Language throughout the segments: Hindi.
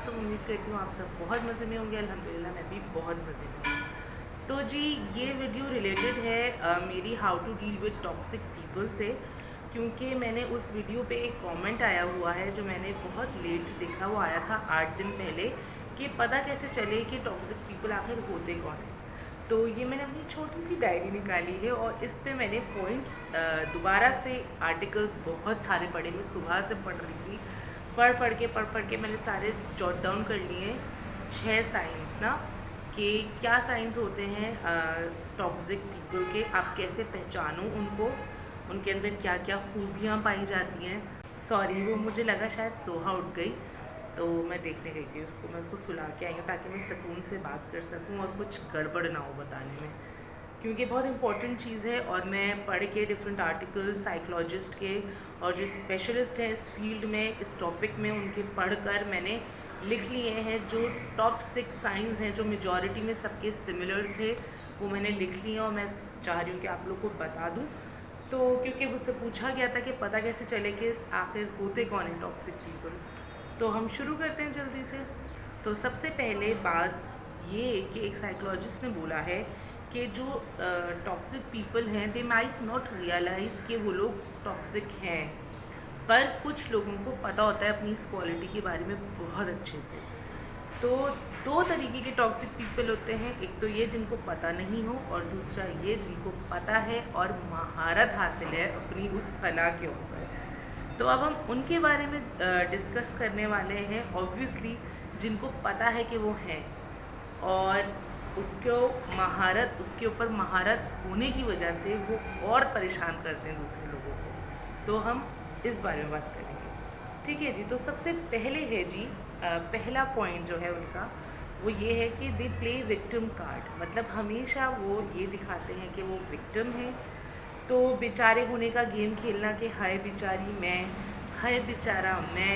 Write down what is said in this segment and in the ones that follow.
सब उम्मीद करती हूँ आप सब बहुत मज़े में होंगे। अल्हम्दुलिल्लाह मैं भी बहुत मज़े में हूँ। तो जी ये वीडियो रिलेटेड है मेरी how to deal with toxic people से, क्योंकि मैंने उस वीडियो पे एक कमेंट आया हुआ है जो मैंने बहुत लेट देखा। वो आया था 8 दिन पहले कि पता कैसे चले कि टॉक्सिक पीपल आखिर होते कौन है। तो ये मैंने अपनी छोटी सी डायरी निकाली है और इस पे मैंने पॉइंट्स दोबारा से आर्टिकल्स बहुत सारे पढ़े। मैं सुबह से पढ़ रही थी, पढ़ के मैंने सारे जॉट डाउन कर लिए 6 साइंस ना, कि क्या साइंस होते हैं टॉक्सिक पीपल के, आप कैसे पहचानो उनको, उनके अंदर क्या क्या खूबियाँ पाई जाती हैं। सॉरी, वो मुझे लगा शायद सोहा उठ गई तो मैं देखने गई थी उसको। मैं उसको सुला के आई हूँ ताकि मैं सुकून से बात कर सकूँ और कुछ गड़बड़ ना हो बताने में, क्योंकि बहुत इंपॉर्टेंट चीज़ है। और मैं पढ़ के डिफरेंट आर्टिकल्स साइकोलॉजिस्ट के और जो स्पेशलिस्ट हैं इस फील्ड में, इस टॉपिक में, उनके पढ़कर मैंने लिख लिए हैं जो टॉप 6 साइंस हैं जो मेजॉरिटी में सबके सिमिलर थे, वो मैंने लिख लिए हैं और मैं चाह रही हूँ कि आप लोग को बता दूँ। तो क्योंकि मुझसे पूछा गया था कि पता कैसे चले कि आखिर होते कौन है टॉक्सिक पीपल, तो हम शुरू करते हैं जल्दी से। तो सबसे पहले बात ये कि एक साइकोलॉजिस्ट ने बोला है कि जो टॉक्सिक पीपल हैं दे माइट नॉट रियलाइज़ कि वो लोग टॉक्सिक हैं, पर कुछ लोगों को पता होता है अपनी इस क्वालिटी के बारे में बहुत अच्छे से। तो 2 तरीके के टॉक्सिक पीपल होते हैं, एक तो ये जिनको पता नहीं हो और दूसरा ये जिनको पता है और महारत हासिल है अपनी उस कला के ऊपर। तो अब हम उनके बारे में डिस्कस करने वाले हैं। ऑब्वियसली जिनको पता है कि वो हैं और उसको महारत, उसके ऊपर महारत होने की वजह से वो और परेशान करते हैं दूसरे लोगों को, तो हम इस बारे में बात करेंगे। ठीक है जी। तो सबसे पहले है जी पहला पॉइंट जो है उनका वो ये है कि दे प्ले विक्टिम कार्ड, मतलब हमेशा वो ये दिखाते हैं कि वो विक्टिम हैं। तो बेचारे होने का गेम खेलना कि हाय बेचारी मैं, हाय बेचारा मैं।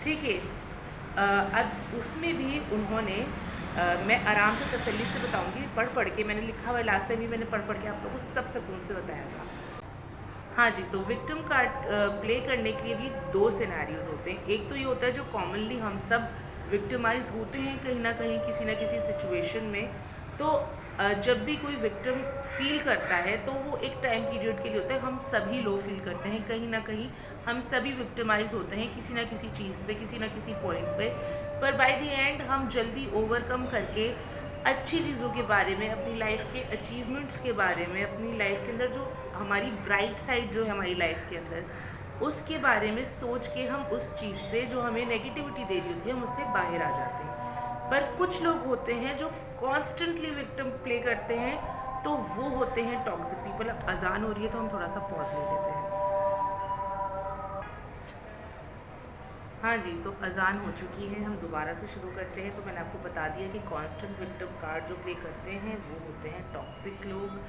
ठीक है। अब उसमें भी उन्होंने मैं आराम से तसल्ली से बताऊंगी, पढ़ के मैंने लिखा हुआ है, लास्ट टाइम भी मैंने पढ़ के आप लोगों को सब सुकून से बताया था। हाँ जी। तो विक्टिम कार्ड प्ले करने के लिए भी 2 सिनेरियोज होते हैं। एक तो ये होता है जो कॉमनली हम सब विक्टिमाइज होते हैं कहीं ना कहीं किसी ना किसी सिचुएशन में। तो जब भी कोई विक्टिम फील करता है तो वो एक टाइम पीरियड के लिए होता है। हम सभी लो फील करते हैं कहीं ना कहीं, हम सभी विक्टिमाइज होते हैं किसी ना किसी चीज़ पे, किसी ना किसी पॉइंट पे, पर बाय द एंड हम जल्दी ओवरकम करके अच्छी चीज़ों के बारे में, अपनी लाइफ के अचीवमेंट्स के बारे में, अपनी लाइफ के अंदर जो हमारी ब्राइट साइड जो है हमारी लाइफ के अंदर, उसके बारे में सोच के हम उस चीज़ से जो हमें नेगेटिविटी दे रही होती है हम उससे बाहर आ जाते हैं। पर कुछ लोग होते हैं जो कॉन्स्टेंटली विक्टिम प्ले करते हैं, तो वो होते हैं टॉक्सिक पीपल। अब अजान हो रही है तो हम थोड़ा सा पॉज ले लेते हैं। हाँ जी। तो अजान हो चुकी है, हम दोबारा से शुरू करते हैं। तो मैंने आपको बता दिया कि कांस्टेंट विक्टिम कार्ड जो प्ले करते हैं वो होते हैं टॉक्सिक लोग।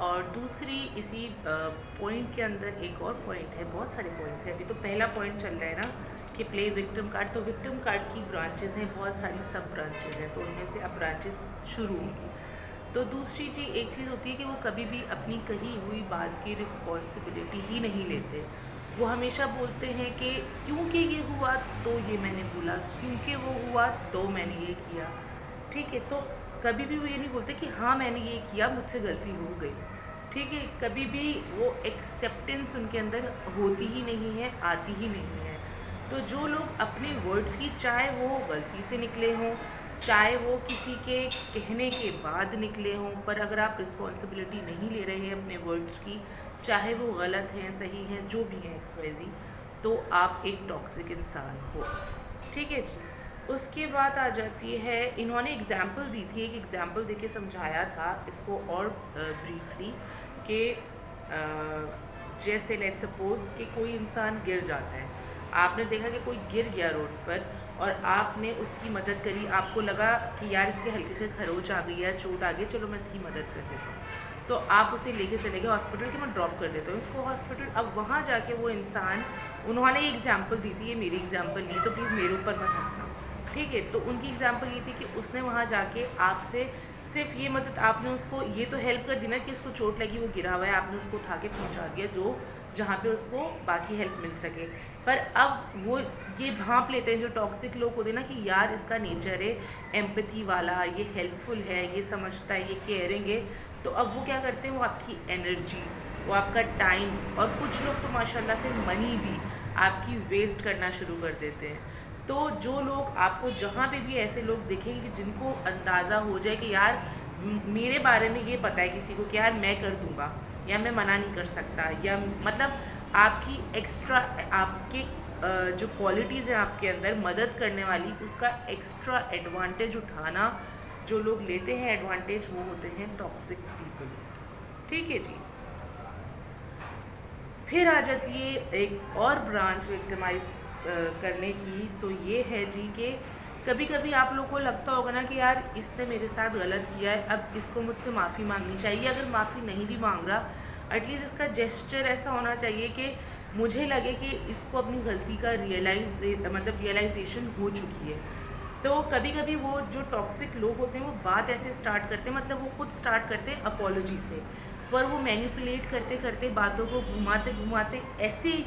और दूसरी इसी पॉइंट के अंदर एक और पॉइंट है, बहुत सारे पॉइंट्स हैं। अभी तो पहला पॉइंट चल रहा है ना कि प्ले विक्टिम कार्ड। तो विक्टिम कार्ड की ब्रांचेस हैं, बहुत सारी सब ब्रांचेस हैं, तो उनमें से अब ब्रांचेस शुरू होंगी। तो दूसरी चीज़, एक चीज़ होती है कि वो कभी भी अपनी कही हुई बात की रिस्पॉन्सिबिलिटी ही नहीं लेते। वो हमेशा बोलते हैं कि क्योंकि ये हुआ तो ये मैंने बोला, क्योंकि वो हुआ तो मैंने ये किया। ठीक है। तो कभी भी वो ये नहीं बोलते कि हाँ मैंने ये किया, मुझसे गलती हो गई। ठीक है। कभी भी वो एक्सेप्टेंस उनके अंदर होती ही नहीं है, आती ही नहीं है। तो जो लोग अपने वर्ड्स की, चाहे वो गलती से निकले हों, चाहे वो किसी के कहने के बाद निकले हों, पर अगर आप रिस्पॉन्सिबिलिटी नहीं ले रहे हैं अपने वर्ड्स की, चाहे वो गलत हैं सही हैं जो भी हैं XYZ, तो आप एक टॉक्सिक इंसान हो। ठीक है जी। उसके बाद आ जाती है, इन्होंने एग्जाम्पल दी थी, एक एग्जाम्पल देके समझाया था इसको और ब्रीफली कि जैसे लेट सपोज कि कोई इंसान गिर जाता है, आपने देखा कि कोई गिर गया रोड पर और आपने उसकी मदद करी, आपको लगा कि यार इसके हल्के से खरोच आ गई है, चोट आ गई, चलो मैं इसकी मदद कर देता हूँ। तो आप उसे लेके चले गए हॉस्पिटल कि मैं ड्रॉप कर देता हूँ इसको हॉस्पिटल। अब वहाँ जाके वो इंसान, उन्होंने ये एग्जाम्पल दी थी, ये मेरी एग्जाम्पल नहीं, तो प्लीज़ मेरे ऊपर मत हंसना। ठीक है। तो उनकी एग्जाम्पल ये थी कि उसने वहाँ जाके आपसे सिर्फ ये मदद आपने उसको ये तो हेल्प कर दी ना कि उसको चोट लगी, वो गिरा हुआ है, आपने उसको उठा के पहुंचा दिया जो जहाँ पे उसको बाकी हेल्प मिल सके। पर अब वो ये भांप लेते हैं जो टॉक्सिक लोग होते हैं ना कि यार इसका नेचर है एम्पैथी वाला, ये हेल्पफुल है, ये समझता है, ये केयरिंग है। तो अब वो क्या करते हैं, वो आपकी एनर्जी, वो आपका टाइम और कुछ लोग तो माशाल्लाह से मनी भी आपकी वेस्ट करना शुरू कर देते हैं। तो जो लोग आपको जहाँ पे भी ऐसे लोग दिखेंगे कि जिनको अंदाज़ा हो जाए कि यार मेरे बारे में ये पता है किसी को कि यार मैं कर दूँगा या मैं मना नहीं कर सकता, या मतलब आपकी एक्स्ट्रा आपके जो क्वालिटीज़ हैं आपके अंदर मदद करने वाली, उसका एक्स्ट्रा एडवांटेज उठाना जो लोग लेते हैं एडवांटेज, वो होते हैं टॉक्सिक पीपल। ठीक है जी। फिर आ जाती है एक और ब्रांच विक्टिमाइज करने की, तो ये है जी कि कभी कभी आप लोगों को लगता होगा ना कि यार इसने मेरे साथ गलत किया है, अब इसको मुझसे माफ़ी मांगनी चाहिए। अगर माफ़ी नहीं भी मांग रहा, एटलीस्ट इसका जेस्चर ऐसा होना चाहिए कि मुझे लगे कि इसको अपनी गलती का रियलाइजेशन हो चुकी है। तो कभी कभी वो जो टॉक्सिक लोग होते हैं वो बात ऐसे स्टार्ट करते हैं, मतलब वो खुद स्टार्ट करते हैं अपॉलॉजी से, पर वो मैनिपुलेट करते करते बातों को घुमाते घुमाते ऐसे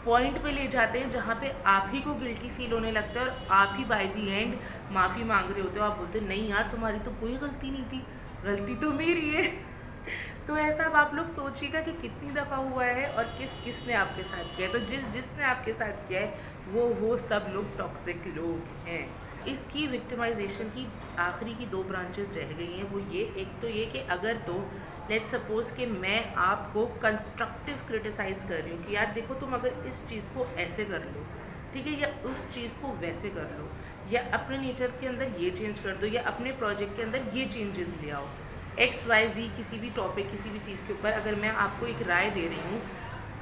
पॉइंट पे ले जाते हैं जहाँ पे आप ही को गिल्टी फील होने लगता है और आप ही बाय दी एंड माफ़ी मांग रहे होते हो। आप बोलते हो नहीं यार तुम्हारी तो कोई गलती नहीं थी, गलती तो मेरी है। तो ऐसा अब आप लोग सोचिएगा कि कितनी दफ़ा हुआ है और किस किस ने आपके साथ किया है। तो जिसने आपके साथ किया है वो सब लोग टॉक्सिक लोग हैं। इसकी विक्टिमाइजेशन की आखिरी की 2 ब्रांचेस रह गई हैं। वो ये, एक तो ये कि अगर तो लेट्स सपोज़ कि मैं आपको कंस्ट्रक्टिव क्रिटिसाइज़ कर रही हूँ कि यार देखो तुम अगर इस चीज़ को ऐसे कर लो, ठीक है, या उस चीज़ को वैसे कर लो, या अपने नेचर के अंदर ये चेंज कर दो, या अपने प्रोजेक्ट के अंदर ये चेंजेस ले आओ, XYZ किसी भी टॉपिक किसी भी चीज़ के ऊपर अगर मैं आपको एक राय दे रही हूँ,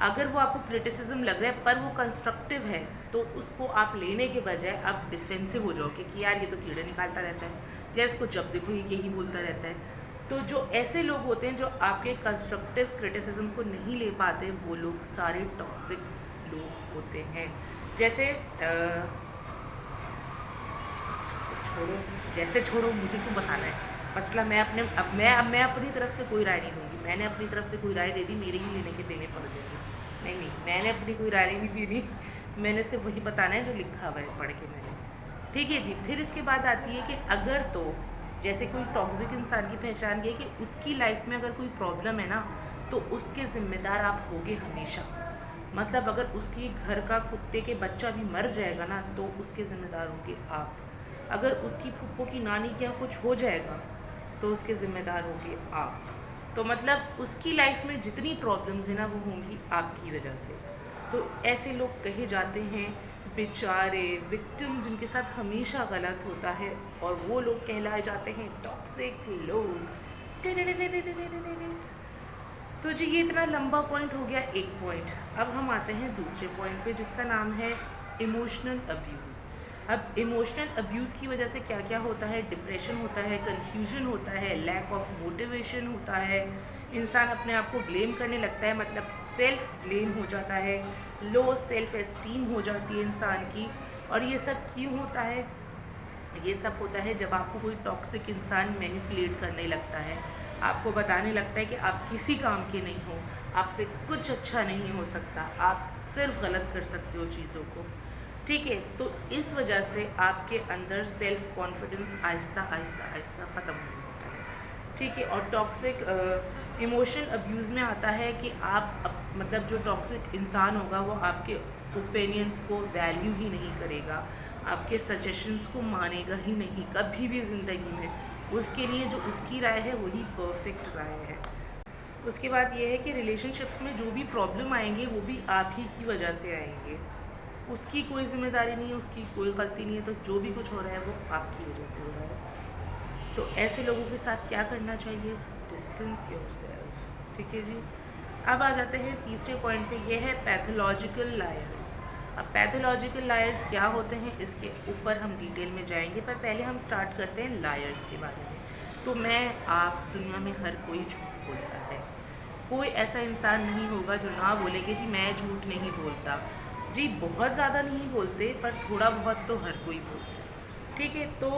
अगर वो आपको क्रिटिसिज्म लग रहा है पर वो कंस्ट्रक्टिव है, तो उसको आप लेने के बजाय आप डिफेंसिव हो जाओगे कि यार ये तो कीड़े निकालता रहता है, या इसको जब देखो यही बोलता रहता है। तो जो ऐसे लोग होते हैं जो आपके कंस्ट्रक्टिव क्रिटिसिज्म को नहीं ले पाते, वो लोग सारे टॉक्सिक लोग होते हैं। जैसे छोड़ो मुझे क्यों बताना है, मसला मैं अपनी तरफ से कोई राय नहीं दूँगी। मैंने अपनी तरफ से कोई राय दे दी, मेरे ही लेने के देने पड़ जाएंगे। नहीं, मैंने अपनी कोई राय नहीं दी नहीं, मैंने सिर्फ वही बताना है जो लिखा हुआ है पढ़ के मैंने। ठीक है जी। फिर इसके बाद आती है कि अगर तो जैसे कोई टॉक्सिक इंसान की पहचान ये कि उसकी लाइफ में अगर कोई प्रॉब्लम है ना, तो उसके ज़िम्मेदार आप होगे हमेशा। मतलब अगर उसकी घर का कुत्ते के बच्चा भी मर जाएगा ना, तो उसके ज़िम्मेदार होगे आप। अगर उसकी फुप्पो की नानी के यहाँ कुछ हो जाएगा, तो उसके ज़िम्मेदार होगे आप। तो मतलब उसकी लाइफ में जितनी प्रॉब्लम्स हैं ना, वो होंगी आपकी वजह से। तो ऐसे लोग कहे जाते हैं बेचारे विक्टिम, जिनके साथ हमेशा गलत होता है, और वो लोग कहलाए जाते हैं टॉक्सिक लोग। तो जी ये इतना लंबा पॉइंट हो गया, एक पॉइंट। अब हम आते हैं दूसरे पॉइंट पे, जिसका नाम है इमोशनल अब्यूज़। अब इमोशनल अब्यूज़ की वजह से क्या क्या होता है, डिप्रेशन होता है, कन्फ्यूजन होता है, लैक ऑफ मोटिवेशन होता है, इंसान अपने आप को ब्लेम करने लगता है, मतलब सेल्फ ब्लेम हो जाता है, लो सेल्फ एस्टीम हो जाती है इंसान की। और ये सब क्यों होता है? ये सब होता है जब आपको कोई टॉक्सिक इंसान मैनिपुलेट करने लगता है, आपको बताने लगता है कि आप किसी काम के नहीं हो, आपसे कुछ अच्छा नहीं हो सकता, आप सिर्फ गलत कर सकते हो चीज़ों को। ठीक है, तो इस वजह से आपके अंदर सेल्फ कॉन्फिडेंस आहिस्ता आहिस्ता आहिस्ता ख़त्म हो जाता है। ठीक है, और टॉक्सिक इमोशन अब्यूज़ में आता है कि मतलब जो टॉक्सिक इंसान होगा वो आपके ओपिनियंस को वैल्यू ही नहीं करेगा, आपके सजेशंस को मानेगा ही नहीं कभी भी ज़िंदगी में। उसके लिए जो उसकी राय है वही परफेक्ट राय है। उसके बाद ये है कि रिलेशनशिप्स में जो भी प्रॉब्लम आएंगे वो भी आप ही की वजह से आएंगे, उसकी कोई जिम्मेदारी नहीं है, उसकी कोई गलती नहीं है। तो जो भी कुछ हो रहा है वो आपकी वजह से हो रहा है। तो ऐसे लोगों के साथ क्या करना चाहिए? Distance yourself. ठीक है जी। अब आ जाते हैं तीसरे पॉइंट पे, ये है पैथोलॉजिकल लायर्स। अब पैथोलॉजिकल लायर्स क्या होते हैं इसके ऊपर हम डिटेल में जाएंगे, पर पहले हम स्टार्ट करते हैं लायर्स के बारे में। तो दुनिया में हर कोई झूठ बोलता है, कोई ऐसा इंसान नहीं होगा जो ना बोले कि जी मैं झूठ नहीं बोलता। जी बहुत ज़्यादा नहीं बोलते, पर थोड़ा बहुत तो हर कोई बोलता है। ठीक है, तो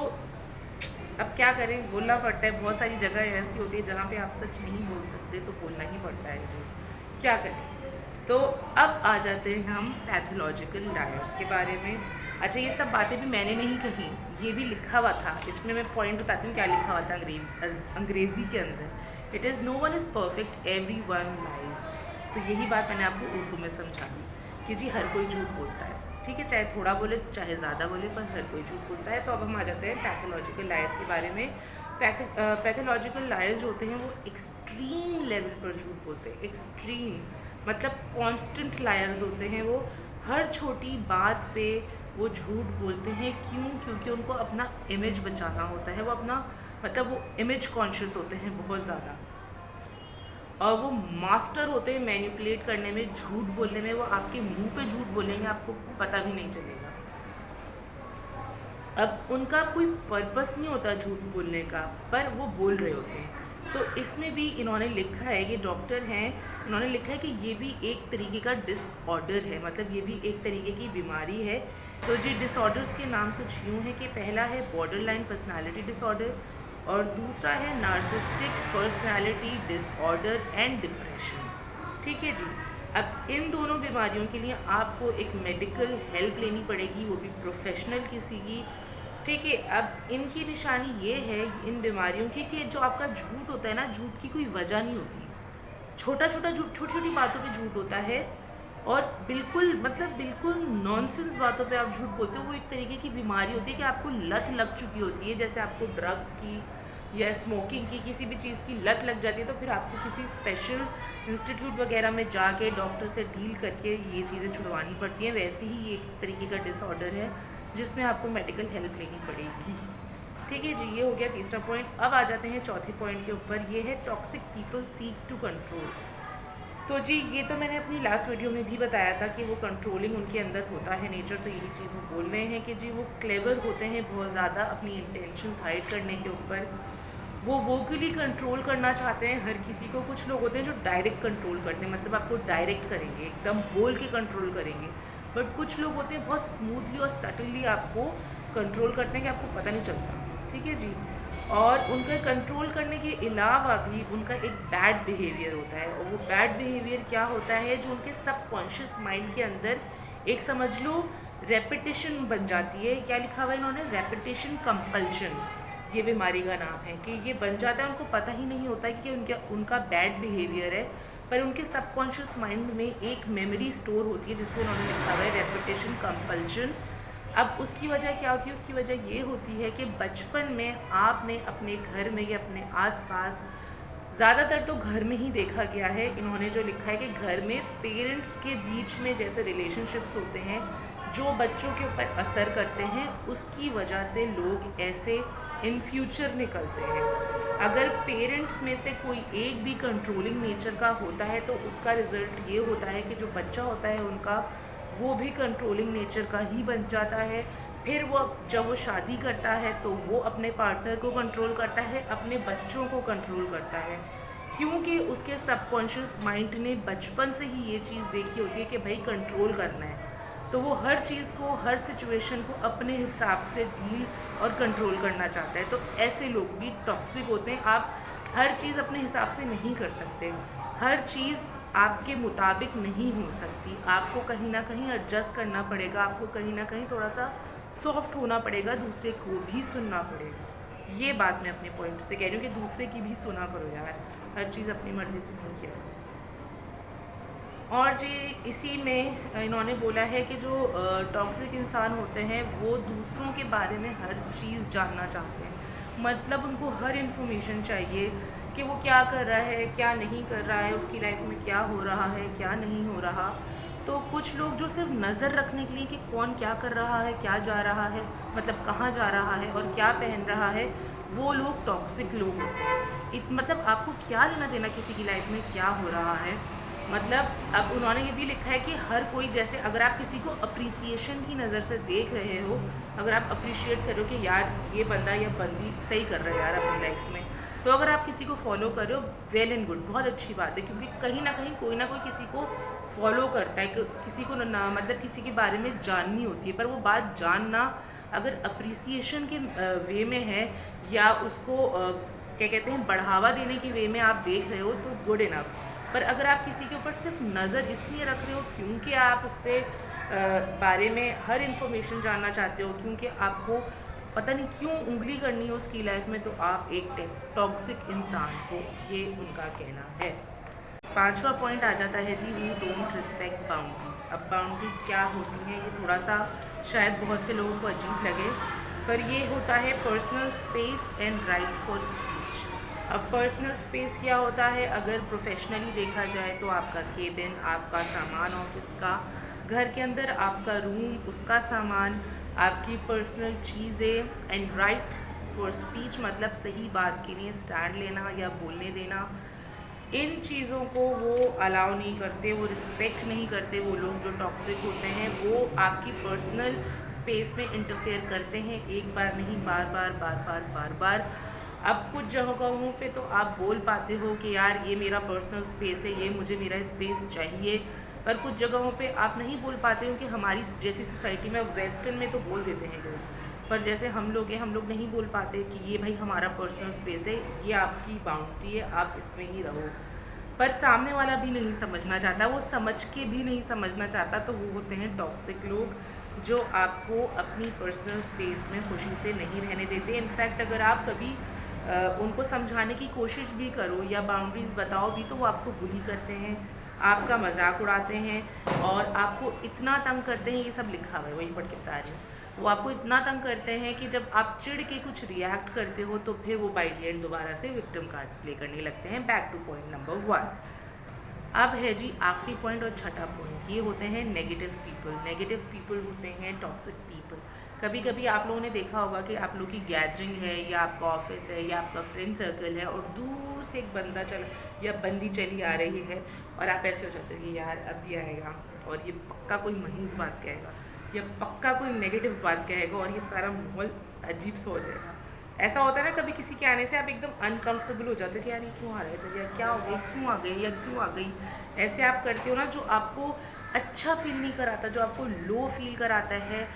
अब क्या करें, बोलना पड़ता है। बहुत सारी जगह ऐसी होती है जहाँ पे आप सच नहीं बोल सकते, तो बोलना ही पड़ता है जो, क्या करें। तो अब आ जाते हैं हम पैथोलॉजिकल लायर्स के बारे में। अच्छा, ये सब बातें भी मैंने नहीं कही, ये भी लिखा हुआ था। इसमें मैं पॉइंट बताती हूँ क्या लिखा हुआ था अंग्रेज़ी के अंदर। It is no one is perfect, every one lies. तो यही बात मैंने आपको उर्दू में समझा दी कि जी हर कोई झूठ बोलता है, ठीक है, चाहे थोड़ा बोले चाहे ज़्यादा बोले, पर हर कोई झूठ बोलता है। तो अब हम आ जाते हैं पैथोलॉजिकल लायर्स के बारे में। पैथोलॉजिकल लायर्स जो होते हैं वो एक्सट्रीम लेवल पर झूठ बोलते हैं। एक्सट्रीम मतलब कॉन्स्टेंट लायर्स होते हैं। वो हर छोटी बात पे वो झूठ बोलते हैं। क्यों? क्योंकि उनको अपना इमेज बचाना होता है। वो अपना मतलब वो इमेज कॉन्शियस होते हैं बहुत ज़्यादा, और वो मास्टर होते हैं मैनिपुलेट करने में, झूठ बोलने में। वो आपके मुंह पे झूठ बोलेंगे, आपको पता भी नहीं चलेगा। अब उनका कोई पर्पस नहीं होता झूठ बोलने का, पर वो बोल रहे होते हैं। तो इसमें भी इन्होंने लिखा है, ये डॉक्टर हैं, इन्होंने लिखा है कि ये भी एक तरीके का डिसऑर्डर है, मतलब ये भी एक तरीके की बीमारी है। तो जी डिसऑर्डर्स के नाम कुछ यूँ है कि पहला है बॉर्डरलाइन पर्सनालिटी डिसऑर्डर, और दूसरा है narcissistic personality disorder and depression. ठीक है जी। अब इन दोनों बीमारियों के लिए आपको एक मेडिकल हेल्प लेनी पड़ेगी, वो भी प्रोफेशनल किसी की। ठीक है। अब इनकी निशानी ये है इन बीमारियों की कि जो आपका झूठ होता है ना, झूठ की कोई वजह नहीं होती। छोटा छोटा झूठ, छोटी छोटी बातों पे झूठ होता है, और बिल्कुल मतलब बिल्कुल नॉनसेंस बातों पे आप झूठ बोलते हो। वो एक तरीके की बीमारी होती है कि आपको लत लग चुकी होती है, जैसे आपको ड्रग्स की या स्मोकिंग की, किसी भी चीज़ की लत लग जाती है, तो फिर आपको किसी स्पेशल इंस्टीट्यूट वगैरह में जाके डॉक्टर से डील करके ये चीज़ें छुड़वानी पड़ती हैं। वैसे ही एक तरीके का डिसऑर्डर है जिसमें आपको मेडिकल हेल्प लेनी पड़ेगी। ठीक है जी, ये हो गया तीसरा पॉइंट। अब आ जाते हैं चौथे पॉइंट के ऊपर, ये है toxic people seek to control. तो जी ये तो मैंने अपनी लास्ट वीडियो में भी बताया था कि वो कंट्रोलिंग उनके अंदर होता है नेचर। तो यही चीज़ वो बोल रहे हैं कि जी वो क्लेवर होते हैं बहुत ज़्यादा अपनी इंटेंशंस हाइड करने के ऊपर। वो वोकली कंट्रोल करना चाहते हैं हर किसी को। कुछ लोग होते हैं जो डायरेक्ट कंट्रोल करते हैं, मतलब आपको डायरेक्ट करेंगे, एकदम बोल के कंट्रोल करेंगे। बट कुछ लोग होते हैं बहुत स्मूथली और सटनली आपको कंट्रोल करते हैं कि आपको पता नहीं चलता। ठीक है जी। और उनका कंट्रोल करने के अलावा भी उनका एक बैड बिहेवियर होता है, और वो बैड बिहेवियर क्या होता है, जो उनके सबकॉन्शियस माइंड के अंदर एक समझ लो रेपिटेशन बन जाती है। क्या लिखा हुआ है इन्होंने? रेपिटेशन कंपल्शन, ये बीमारी का नाम है। कि ये बन जाता है, उनको पता ही नहीं होता कि उनका बैड बिहेवियर है, पर उनके सबकॉन्शियस माइंड में एक मेमोरी स्टोर होती है जिसको उन्होंने लिखा हुआ है रेपिटेशन कंपल्शन। अब उसकी वजह क्या होती है? उसकी वजह ये होती है कि बचपन में आपने अपने घर में या अपने आसपास, ज़्यादातर तो घर में ही देखा गया है, इन्होंने जो लिखा है कि घर में पेरेंट्स के बीच में जैसे रिलेशनशिप्स होते हैं जो बच्चों के ऊपर असर करते हैं, उसकी वजह से लोग ऐसे इन फ्यूचर निकलते हैं। अगर पेरेंट्स में से कोई एक भी कंट्रोलिंग नेचर का होता है तो उसका रिज़ल्ट ये होता है कि जो बच्चा होता है उनका, वो भी कंट्रोलिंग नेचर का ही बन जाता है। फिर वो जब वो शादी करता है तो वो अपने पार्टनर को कंट्रोल करता है, अपने बच्चों को कंट्रोल करता है, क्योंकि उसके सबकॉन्शियस माइंड ने बचपन से ही ये चीज़ देखी होती है कि भाई कंट्रोल करना है। तो वो हर चीज़ को, हर सिचुएशन को अपने हिसाब से डील और कंट्रोल करना चाहता है। तो ऐसे लोग भी टॉक्सिक होते हैं। आप हर चीज़ अपने हिसाब से नहीं कर सकते, हर चीज़ आपके मुताबिक नहीं हो सकती। आपको कहीं ना कहीं एडजस्ट करना पड़ेगा, आपको कहीं ना कहीं थोड़ा सा सॉफ्ट होना पड़ेगा, दूसरे को भी सुनना पड़ेगा। ये बात मैं अपने पॉइंट से कह रही हूँ कि दूसरे की भी सुना करो यार, हर चीज़ अपनी मर्ज़ी से नहीं किया करो। और जी इसी में इन्होंने बोला है कि जो टॉक्सिक इंसान होते हैं वो दूसरों के बारे में हर चीज़ जानना चाहते हैं। मतलब उनको हर इन्फॉर्मेशन चाहिए कि वो क्या कर रहा है, क्या नहीं कर रहा है, उसकी लाइफ में क्या हो रहा है, क्या नहीं हो रहा। तो कुछ लोग जो सिर्फ नज़र रखने के लिए कि कौन क्या कर रहा है, क्या जा रहा है, मतलब कहाँ जा रहा है और क्या पहन रहा है, वो लोग टॉक्सिक लोग होते हैं। मतलब आपको क्या लेना देना किसी की लाइफ में क्या हो रहा है। मतलब अब उन्होंने ये भी लिखा है कि हर कोई, जैसे अगर आप किसी को अप्रिसिएशन की नज़र से देख रहे हो, अगर आप अप्रिशिएट करो कि यार ये बंदा या बंदी सही कर रहा है यार अपनी लाइफ में, तो अगर आप किसी को फॉलो कर रहे हो, वेल एंड गुड, बहुत अच्छी बात है। क्योंकि कहीं ना कहीं कोई ना कोई किसी को फॉलो करता है, किसी को ना मतलब किसी के बारे में जाननी होती है, पर वो बात जानना अगर अप्रिसिएशन के वे में है या उसको क्या कहते हैं बढ़ावा देने के वे में आप देख रहे हो तो गुड इनफ। पर अगर आप किसी के ऊपर सिर्फ नज़र इसलिए रख रहे हो क्योंकि आप उससे बारे में हर इन्फॉर्मेशन जानना चाहते हो, क्योंकि आपको पता नहीं क्यों उंगली करनी है उसकी लाइफ में, तो आप एक टॉक्सिक इंसान हो, ये उनका कहना है। 5वां पॉइंट आ जाता है जी, वी डोंट रिस्पेक्ट बाउंड्रीज। अब बाउंड्रीज क्या होती हैं ये थोड़ा सा शायद बहुत से लोगों को अजीब लगे, पर ये होता है personal space and right for speech. अब पर्सनल स्पेस क्या होता है, अगर प्रोफेशनली देखा जाए तो आपका केबिन, आपका सामान ऑफिस का, घर के अंदर आपका रूम, उसका सामान, आपकी पर्सनल चीज़ें। एंड राइट फॉर स्पीच मतलब सही बात के लिए स्टैंड लेना या बोलने देना। इन चीज़ों को वो अलाउ नहीं करते, वो रिस्पेक्ट नहीं करते। वो लोग जो टॉक्सिक होते हैं वो आपकी पर्सनल स्पेस में इंटरफेयर करते हैं, एक बार नहीं बार बार बार बार बार बार। अब कुछ जगहों पे तो आप बोल पाते हो कि यार ये मेरा पर्सनल स्पेस है, ये मुझे मेरा स्पेस चाहिए, पर कुछ जगहों पे आप नहीं बोल पाते हो कि हमारी जैसी सोसाइटी में, वेस्टर्न में तो बोल देते हैं लोग, पर जैसे हम लोग हैं हम लोग नहीं बोल पाते कि ये भाई हमारा पर्सनल स्पेस है, ये आपकी बाउंड्री है, आप इसमें ही रहो। पर सामने वाला भी नहीं समझना चाहता, वो समझ के भी नहीं समझना चाहता, तो वो होते हैं टॉक्सिक लोग जो आपको अपनी पर्सनल स्पेस में खुशी से नहीं रहने देते। इनफैक्ट अगर आप कभी उनको समझाने की कोशिश भी करो या बाउंड्रीज़ बताओ भी तो वो आपको बुली करते हैं, आपका मजाक उड़ाते हैं और आपको इतना तंग करते हैं। ये सब लिखा हुआ है, वही पढ़ के बता रही हूँ। वो आपको इतना तंग करते हैं कि जब आप चिढ़ के कुछ रिएक्ट करते हो तो फिर वो बाय द एंड दोबारा से विक्टिम कार्ड प्ले करने लगते हैं। Back two point number 1। अब है जी आखिरी पॉइंट और छठा पॉइंट, ये होते हैं नेगेटिव पीपल। नेगेटिव पीपल होते हैं टॉक्सिक पीपल। कभी कभी आप लोगों ने देखा होगा कि आप लोगों की गैदरिंग है या आपका ऑफिस है या आपका फ्रेंड सर्कल है और दूर से एक बंदा चल या बंदी चली आ रही है और आप ऐसे हो जाते हो कि यार अब भी आएगा और ये पक्का कोई महीज बात कहेगा या पक्का कोई नेगेटिव बात कहेगा और ये सारा माहौल अजीब सा हो जाएगा। ऐसा होता है ना, कभी किसी के आने से आप एकदम अनकंफर्टेबल हो जाते हो कि यार ये क्यों आ रहा है, तो या क्या हो गया, क्यों आ गई या क्यों आ गई। ऐसे आप करते हो ना, जो आपको अच्छा फील नहीं कराता, जो आपको लो फील कराता है,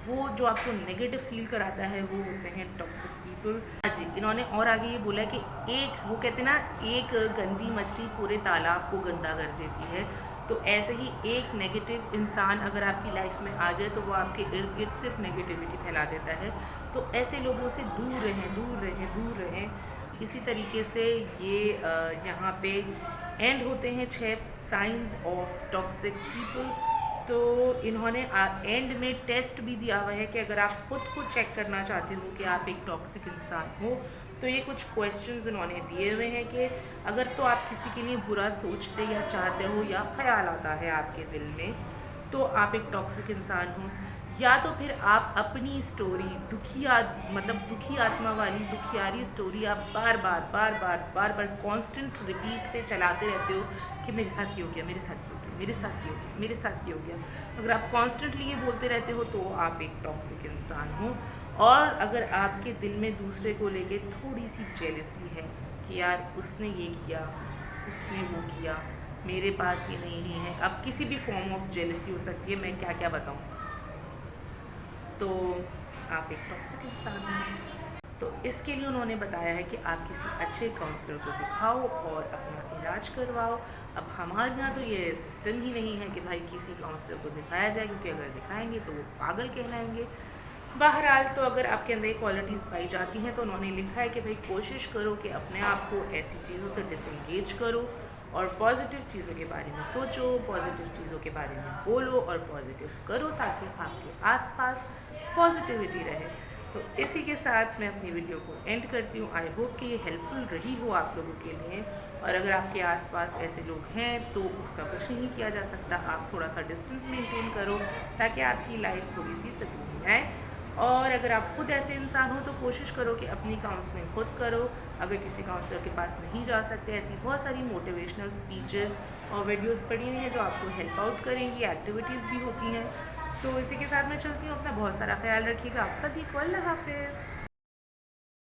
वो जो आपको नेगेटिव फील कराता है, वो होते हैं टॉक्सिक पीपल। हाँ जी, इन्होंने और आगे ये बोला कि एक वो कहते हैं ना, एक गंदी मछली पूरे तालाब को गंदा कर देती है। तो ऐसे ही एक नेगेटिव इंसान अगर आपकी लाइफ में आ जाए तो वो आपके इर्द गिर्द सिर्फ नेगेटिविटी फैला देता है। तो ऐसे लोगों से दूर रहें, दूर रहें, दूर रहें। इसी तरीके से ये यहाँ पे एंड होते हैं 6 साइंस ऑफ टॉक्सिक पीपल। तो इन्होंने एंड में टेस्ट भी दिया हुआ है कि अगर आप खुद को चेक करना चाहते हो कि आप एक टॉक्सिक इंसान हो तो ये कुछ क्वेश्चंस उन्होंने दिए हुए हैं कि अगर तो आप किसी के लिए बुरा सोचते या चाहते हो या ख्याल आता है आपके दिल में तो आप एक टॉक्सिक इंसान हो, या तो फिर आप अपनी स्टोरी दुखी आत्मा वाली दुखियारी स्टोरी आप बार बार कांस्टेंट रिपीट पे चलाते रहते हो कि मेरे साथ ये हो गया, मेरे साथ ये हो गया, मेरे साथ ये हो गया, मेरे साथ ये हो गया। अगर आप कॉन्स्टेंटली ये बोलते रहते हो तो आप एक टॉक्सिक इंसान हो। और अगर आपके दिल में दूसरे को लेके थोड़ी सी जेलसी है कि यार उसने ये किया, उसने वो किया, मेरे पास ये नहीं है, अब किसी भी फॉर्म ऑफ जेलसी हो सकती है, मैं क्या क्या बताऊँ, तो आप एक टॉक्सिक इंसान हो। तो इसके लिए उन्होंने बताया है कि आप किसी अच्छे काउंसलर को दिखाओ और अपना इलाज करवाओ। अब हमारे यहाँ तो ये सिस्टम ही नहीं है कि भाई किसी काउंसलर को दिखाया जाए, क्योंकि अगर दिखाएंगे तो वो पागल कहलाएंगे। बहरहाल तो अगर आपके अंदर ये क्वालिटीज़ पाई जाती हैं तो उन्होंने लिखा है कि भाई कोशिश करो कि अपने आप को ऐसी चीज़ों से डिसएंगेज करो और पॉजिटिव चीज़ों के बारे में सोचो, पॉजिटिव चीज़ों के बारे में बोलो और पॉजिटिव करो ताकि आपके आसपास पॉजिटिविटी रहे। तो इसी के साथ मैं अपनी वीडियो को एंड करती हूँ। आई होप कि ये हेल्पफुल रही हो आप लोगों के लिए। और अगर आपके आसपास ऐसे लोग हैं तो उसका कुछ नहीं किया जा सकता, आप थोड़ा सा डिस्टेंस मेंटेन करो ताकि आपकी लाइफ थोड़ी सी सुकून में आए। और अगर आप खुद ऐसे इंसान हो तो कोशिश करो कि अपनी काउंसलिंग खुद करो। अगर किसी काउंसलर के पास नहीं जा सकते, ऐसी बहुत सारी मोटिवेशनल स्पीचेस और वीडियोस पड़ी हुई हैं जो आपको हेल्प आउट करेंगी, एक्टिविटीज़ भी होती हैं। तो इसी के साथ मैं चलती हूँ। अपना बहुत सारा ख्याल रखिएगा। आप सभी को अल्लाह हाफिज़।